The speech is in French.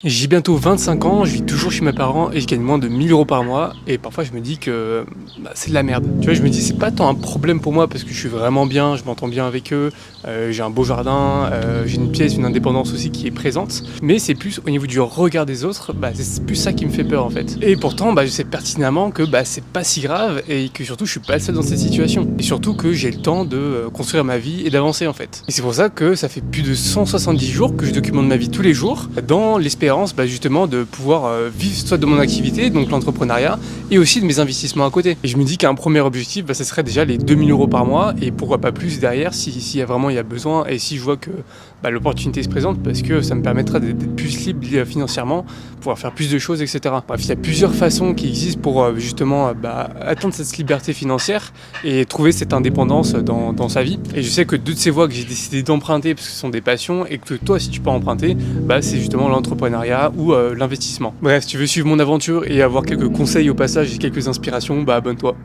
J'ai bientôt 25 ans, je vis toujours chez mes parents et je gagne moins de 1 000 € par mois et parfois je me dis que, c'est de la merde. Tu vois? Je me dis: «C'est pas tant un problème pour moi parce que je suis vraiment bien, je m'entends bien avec eux, j'ai un beau jardin, j'ai une pièce, une indépendance aussi qui est présente». Mais c'est plus au niveau du regard des autres, c'est plus ça qui me fait peur, en fait. Et pourtant, je sais pertinemment que, c'est pas si grave et que surtout je suis pas le seul dans cette situation. Et surtout que j'ai le temps de, construire ma vie et d'avancer, en fait. Et c'est pour ça que ça fait plus de 170 jours que je documente ma vie tous les jours dans l'espérance, justement de pouvoir, vivre soit de mon activité, donc l'entrepreneuriat et aussi de mes investissements à côté. Et je me dis qu'un premier objectif, ça serait déjà les 2 000 € par mois et pourquoi pas plus derrière s'il y a vraiment il y a besoin et si je vois que, l'opportunité se présente parce que ça me permettra d'être plus libre, financièrement, pouvoir faire plus de choses et cetera. Bref, il y a plusieurs façons qui existent pour, justement, atteindre cette liberté financière et trouver cette indépendance dans sa vie. Et je sais que 2 de ces voies que j'ai décidé d'emprunter parce que ce sont des passions et que toi si tu peux emprunter, c'est justement l'entrepreneuriat ou, l'investissement. Bref, si tu veux suivre mon aventure et avoir quelques conseils au passage et quelques inspirations, abonne-toi.